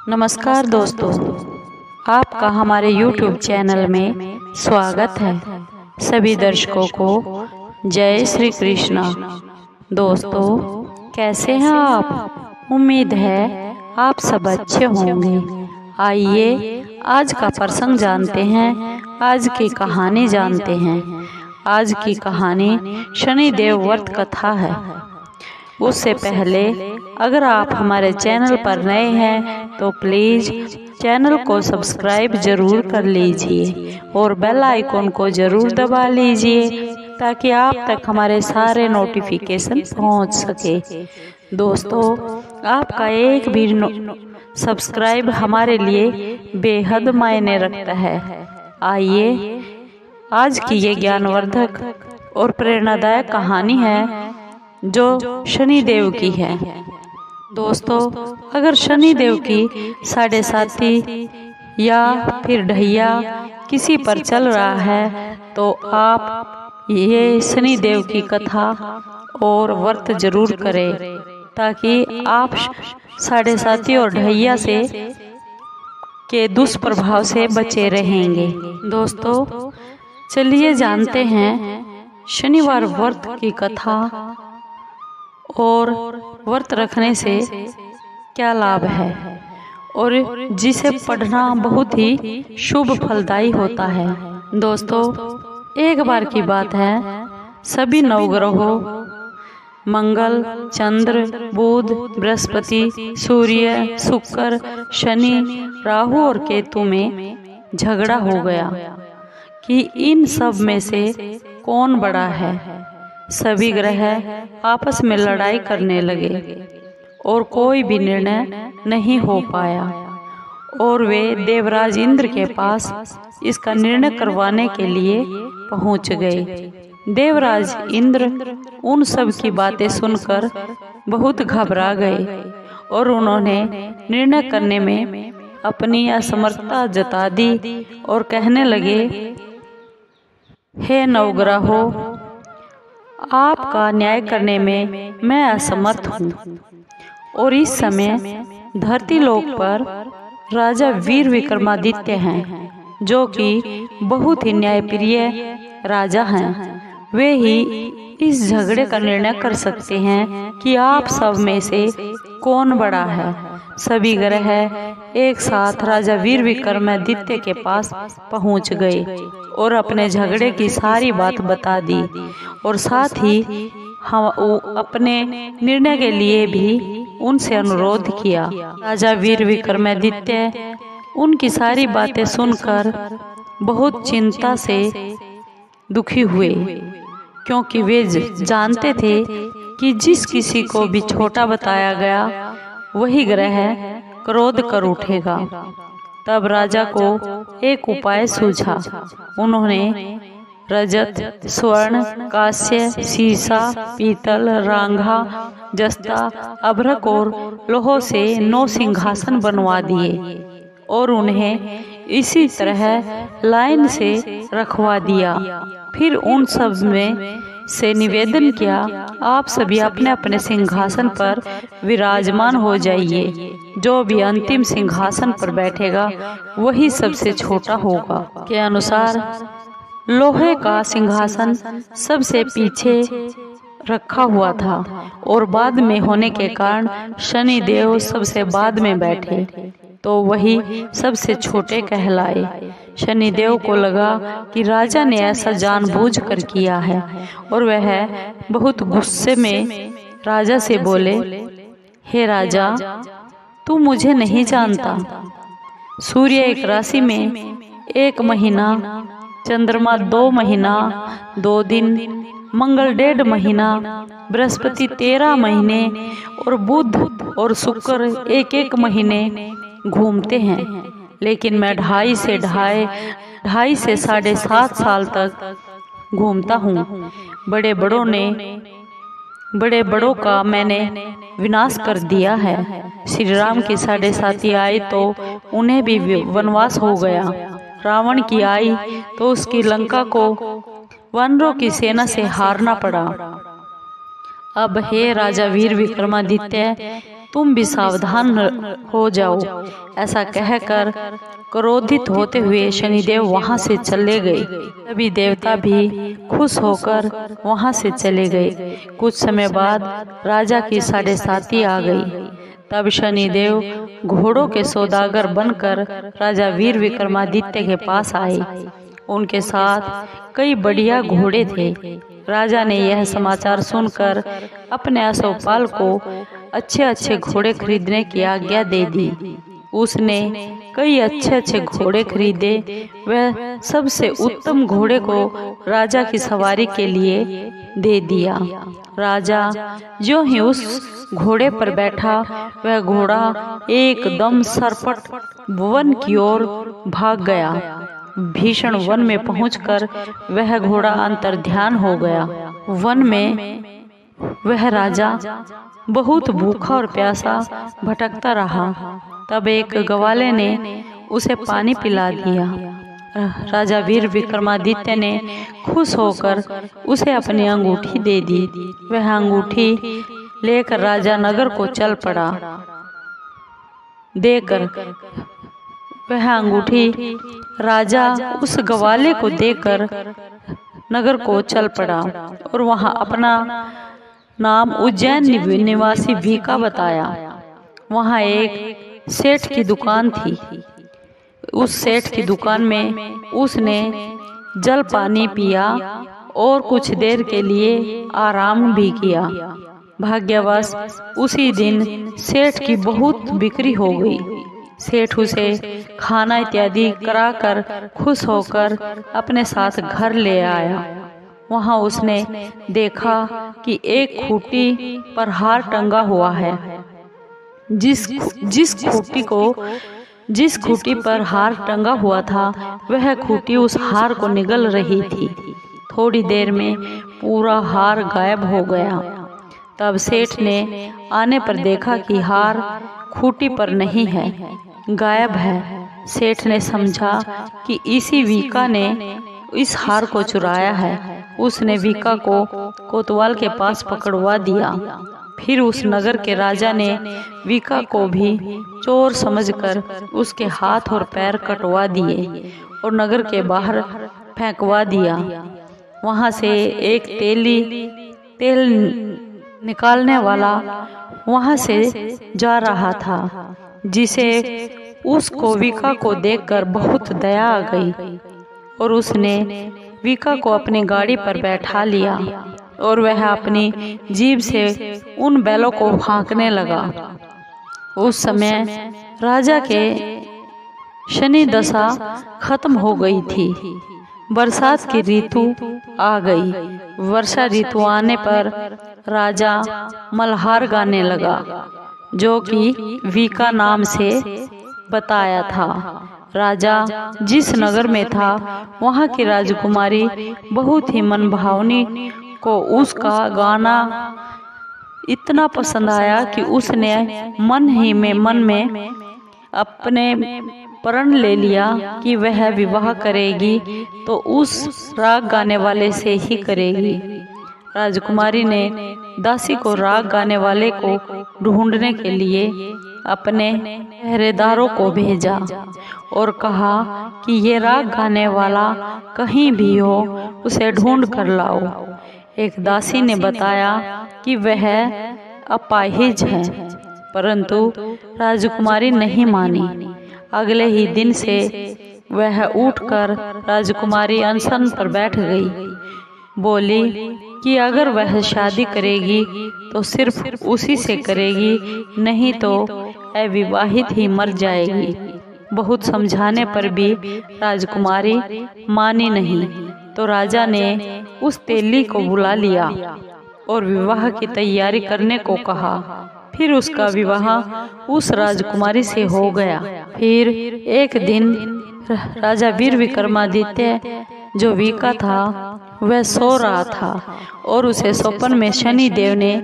नमस्कार दोस्तों, आपका हमारे YouTube चैनल में स्वागत है। सभी दर्शकों को जय श्री कृष्णा। दोस्तों, कैसे हैं आप? उम्मीद है आप सब अच्छे होंगे। आइए आज का प्रसंग जानते हैं, आज की कहानी जानते हैं। आज की कहानी शनिदेव व्रत कथा है। उससे पहले अगर आप हमारे चैनल पर नए हैं तो प्लीज़ चैनल को सब्सक्राइब जरूर कर लीजिए और बेल आइकॉन को जरूर दबा लीजिए ताकि आप तक हमारे सारे नोटिफिकेशन पहुंच सके। दोस्तों, आपका एक भी सब्सक्राइब हमारे लिए बेहद मायने रखता है। आइए आज की ये ज्ञानवर्धक और प्रेरणादायक कहानी है जो शनिदेव की है। दोस्तों, अगर शनिदेव की साढ़े साथी या फिर ढैया किसी पर चल रहा है तो आप ये शनिदेव की कथा और व्रत जरूर करें ताकि आप साढ़े साथी और ढैया से के दुष्प्रभाव से बचे रहेंगे। दोस्तों, चलिए जानते हैं शनिवार व्रत की कथा और व्रत रखने से क्या लाभ है और जिसे पढ़ना बहुत ही शुभ फलदायी होता है। दोस्तों, एक बार की बात है, सभी नवग्रहों मंगल, चंद्र, बुध, बृहस्पति, सूर्य, शुक्र, शनि, राहु और केतु में झगड़ा हो गया कि इन सब में से कौन बड़ा है। सभी ग्रह आपस में लड़ाई करने लगे और कोई भी निर्णय नहीं हो पाया और वे देवराज इंद्र के पास इसका निर्णय करवाने के लिए पहुंच गए। देवराज इंद्र उन सब की बातें सुनकर बहुत घबरा गए और उन्होंने निर्णय करने में अपनी असमर्थता जता दी और कहने लगे, हे नवग्रहों, आपका न्याय करने में मैं असमर्थ हूँ। और इस समय धरती लोक पर राजा वीर विक्रमादित्य हैं, जो कि बहुत ही न्यायप्रिय राजा हैं। वे ही इस झगड़े का निर्णय कर सकते हैं कि आप सब में से कौन बड़ा है। सभी ग्रह एक साथ राजा वीर विक्रमादित्य के पास पहुंच गए और अपने झगड़े की सारी बात बता दी और साथ ही हम अपने निर्णय के लिए भी उनसे अनुरोध किया। राजा वीर विक्रमादित्य उनकी सारी बातें सुनकर बहुत चिंता से दुखी हुए, क्योंकि वे जानते थे कि जिस किसी को भी छोटा बताया गया वही ग्रह क्रोध कर उठेगा। तब राजा को एक उपाय सूझा। उन्होंने रजत, स्वर्ण, कांस्य, सीसा, पीतल, रांगा, जस्ता, अभ्रक और लोहों से 9 सिंहासन बनवा दिए और उन्हें इसी तरह लाइन से रखवा दिया। फिर उन सब में से निवेदन किया, आप सभी अपने अपने सिंहासन पर विराजमान हो जाइए। जो भी अंतिम सिंहासन पर बैठेगा वही सबसे छोटा होगा। के अनुसार लोहे का सिंहासन सबसे पीछे रखा हुआ था और बाद में होने के कारण शनिदेव सबसे बाद में बैठे तो वही सबसे छोटे कहलाए। शनिदेव को लगा कि राजा ने ऐसा जानबूझकर किया है और वह बहुत गुस्से में राजा से बोले, हे राजा, तू मुझे नहीं जानता। सूर्य एक राशि में 1 महीना, चंद्रमा 2 महीना 2 दिन, मंगल 1.5 महीना, बृहस्पति 13 महीने और बुध और शुक्र 1-1 महीने घूमते हैं, लेकिन मैं 2.5 से 7.5 साल तक घूमता हूँ। बड़े बड़ों का मैंने विनाश कर दिया है। श्री राम की 7.5 आए तो उन्हें भी वनवास हो गया। रावण की आई तो उसकी लंका को वानरों की सेना से हारना पड़ा। अब हे राजा वीर विक्रमादित्य, तुम भी सावधान हो जाओ। ऐसा कहकर क्रोधित होते हुए शनिदेव वहां से चले गए। सभी देवता भी खुश होकर वहां से चले गए। कुछ समय बाद राजा की 7.5 आ गई। तब शनिदेव घोड़ों के सौदागर बनकर राजा वीर विक्रमादित्य के पास आए। उनके साथ कई बढ़िया घोड़े थे। राजा ने यह समाचार सुनकर अपने अश्वपाल को अच्छे अच्छे घोड़े खरीदने की आज्ञा दे दी। उसने कई अच्छे अच्छे घोड़े खरीदे। वह सबसे उत्तम घोड़े को राजा की सवारी के लिए दे दिया। राजा जो ही उस घोड़े पर बैठा, वह घोड़ा एकदम सरपट वन की ओर भाग गया। भीषण वन में पहुंचकर वह घोड़ा अंतर्ध्यान हो गया। वन में वह राजा बहुत भूखा और प्यासा भटकता रहा। तब एक ग्वाले ने उसे पानी पिला दिया। राजा वीर विक्रमादित्य ने खुश होकर उसे अपनी अंगूठी दे दी। वह अंगूठी लेकर राजा नगर को चल पड़ा। देकर वह अंगूठी राजा उस ग्वाले को देकर नगर को चल पड़ा और वहां अपना नाम उज्जैन निवासी वीका बताया। वहां एक सेठ की दुकान थी। उस सेठ की दुकान में उसने जल पानी पिया और कुछ देर के लिए आराम भी किया। भाग्यवश उसी दिन सेठ की बहुत बिक्री हो गई। सेठ उसे खाना इत्यादि कराकर खुश होकर अपने साथ घर ले आया। वहां उसने देखा कि एक खूंटी पर हार टंगा हुआ है। जिस खूंटी पर हार टंगा हुआ था, वह खूंटी उस हार को निगल रही थी। थोड़ी देर में पूरा हार गायब हो गया। तब सेठ ने आने पर देखा कि हार खूंटी पर नहीं है, गायब है। सेठ ने समझा कि इसी वीका ने इस हार को चुराया है। उसने वीका को कोतवाल के पास पकड़वा दिया। फिर उस नगर के राजा ने वीका को भी चोर समझकर उसके हाथ और पैर कटवा दिए और नगर के बाहर फेंकवा दिया। वहां से एक तेल निकालने वाला वहां से जा रहा था, जिसे उसको वीका को देखकर बहुत दया आ गई और उसने वीका को अपनी गाड़ी पर बैठा लिया और वह अपनी जीभ से उन बैलों को हाँकने लगा। उस समय राजा के शनि दशा खत्म हो गई थी। बरसात की ऋतु आ गई। वर्षा ऋतु आने पर राजा मल्हार गाने लगा, जो कि वीका नाम से बताया था। राजा जिस नगर में था, वहां की राजकुमारी बहुत ही मनभावनी को उसका गाना इतना पसंद आया कि उसने मन में अपने प्रण ले लिया कि वह विवाह करेगी तो उस राग गाने वाले से ही करेगी। राजकुमारी ने दासी को राग गाने वाले को ढूंढने के लिए अपने पहरेदारों को भेजा और कहा कि ये राग गाने वाला कहीं भी हो, उसे ढूंढ कर लाओ। एक दासी ने बताया कि वह अपाहिज है, परंतु राजकुमारी नहीं मानी। अगले ही दिन से वह उठकर राजकुमारी अनशन पर बैठ गई। बोली कि अगर वह शादी करेगी तो सिर्फ उसी से करेगी, नहीं तो अविवाहित ही मर जाएगी। बहुत समझाने पर भी राजकुमारी मानी नहीं, तो राजा ने उस तेली को बुला लिया और विवाह की तैयारी करने को कहा। फिर उसका विवाह उस राजकुमारी से हो गया। फिर एक दिन राजा वीर विक्रमादित्य, जो वीका था, वह सो रहा था और उसे स्वप्न में शनि देव ने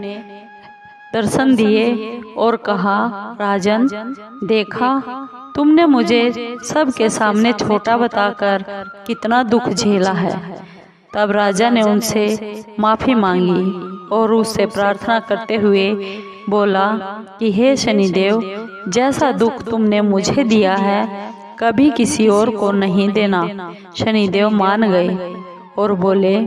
दर्शन दिए और कहा, राजन, देखा तुमने मुझे सबके सामने छोटा बताकर कितना दुख झेला है। तब राजा ने उनसे माफी मांगी। और उससे प्रार्थना करते हुए बोला कि हे शनिदेव, जैसा दुख तुमने मुझे दिया है कभी किसी और को नहीं देना। शनिदेव मान गए और बोले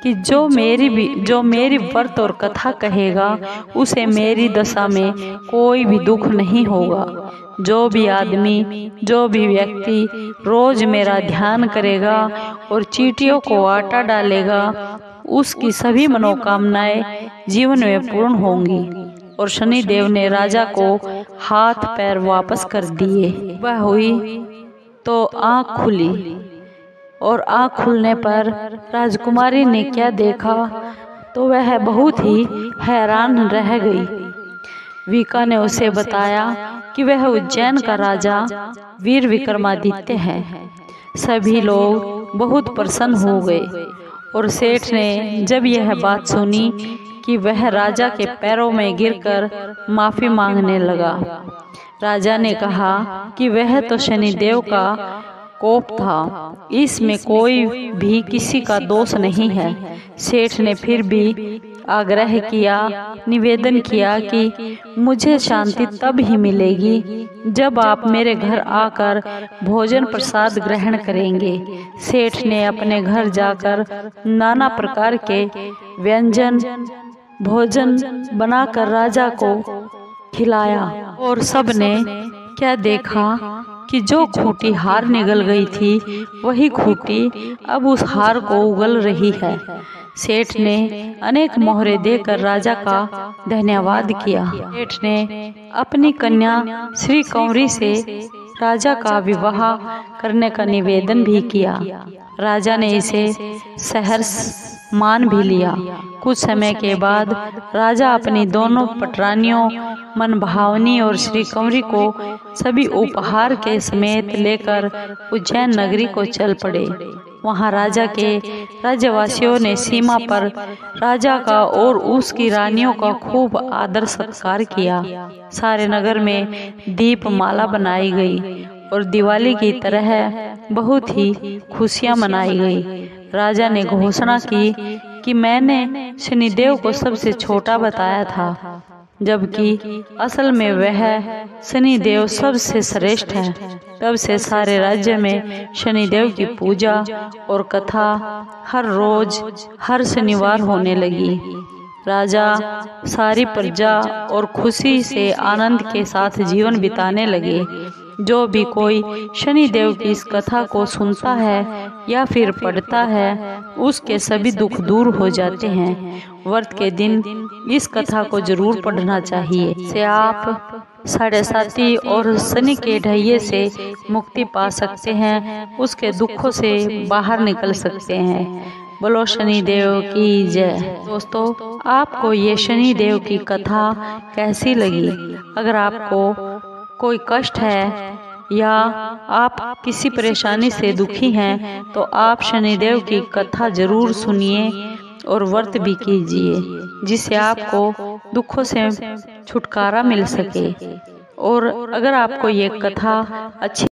कि जो मेरी व्रत और कथा कहेगा उसे मेरी दशा में कोई भी दुख नहीं होगा। जो भी आदमी, जो भी व्यक्ति रोज मेरा ध्यान करेगा और चींटियों को आटा डालेगा, उसकी सभी मनोकामनाएं जीवन में पूर्ण होंगी। और शनिदेव ने राजा को हाथ पैर वापस कर दिए। वह हुई तो आँख खुली और आँख खुलने पर राजकुमारी ने क्या देखा तो वह बहुत ही हैरान रह गई। विका ने उसे बताया कि वह उज्जैन का राजा वीर विक्रमादित्य है। सभी लोग बहुत प्रसन्न हो गए और सेठ ने जब यह बात सुनी कि वह राजा के पैरों में गिरकर माफी मांगने लगा। राजा ने कहा कि वह तो शनिदेव का कोप था, इसमें कोई भी किसी का दोष नहीं है। सेठ ने फिर भी आग्रह किया, निवेदन किया कि मुझे शांति तब ही मिलेगी जब आप मेरे घर आकर भोजन प्रसाद ग्रहण करेंगे। सेठ ने अपने घर जाकर नाना प्रकार के व्यंजन भोजन बनाकर राजा को खिलाया और सबने क्या देखा कि जो खूंटी हार निगल गई थी वही खूंटी अब उस हार को उगल रही है। सेठ ने अनेक मोहरे देकर राजा का धन्यवाद किया। सेठ ने अपनी कन्या श्री कंवरी से राजा का विवाह करने का निवेदन भी किया। राजा ने इसे सहर्ष मान भी लिया। कुछ समय के बाद राजा अपनी दोनों पटरानियों मनभावनी और श्री कंवरी को सभी उपहार के समेत लेकर उज्जैन नगरी को चल पड़े। वहां राजा के राज्यवासियों ने सीमा पर राजा का और उसकी रानियों का खूब आदर सत्कार किया। सारे नगर में दीपमाला बनाई गई और दिवाली की तरह बहुत ही खुशियां मनाई गई। राजा ने घोषणा की कि मैंने शनिदेव को सबसे छोटा बताया था, जबकि असल में वह शनिदेव सबसे श्रेष्ठ है। तब से सारे राज्य में शनिदेव की पूजा और कथा हर रोज हर शनिवार होने लगी। राजा, सारी प्रजा और खुशी से आनंद के साथ जीवन बिताने लगे। जो भी कोई शनिदेव की इस कथा को सुनता है या फिर पढ़ता है, उसके सभी दुख दूर हो जाते हैं। व्रत के दिन इस कथा को जरूर पढ़ना चाहिए। से आप साढ़े और शनि के ढहिये से मुक्ति पा सकते हैं, उसके दुखों से बाहर निकल सकते हैं। बोलो शनिदेव की जय। दोस्तों, आपको ये शनिदेव की कथा कैसी लगी? अगर आपको कोई कष्ट है या आप किसी परेशानी से दुखी हैं तो आप शनिदेव की कथा जरूर सुनिए और व्रत भी कीजिए, जिससे आपको दुखों से छुटकारा मिल सके। और अगर आपको ये कथा अच्छी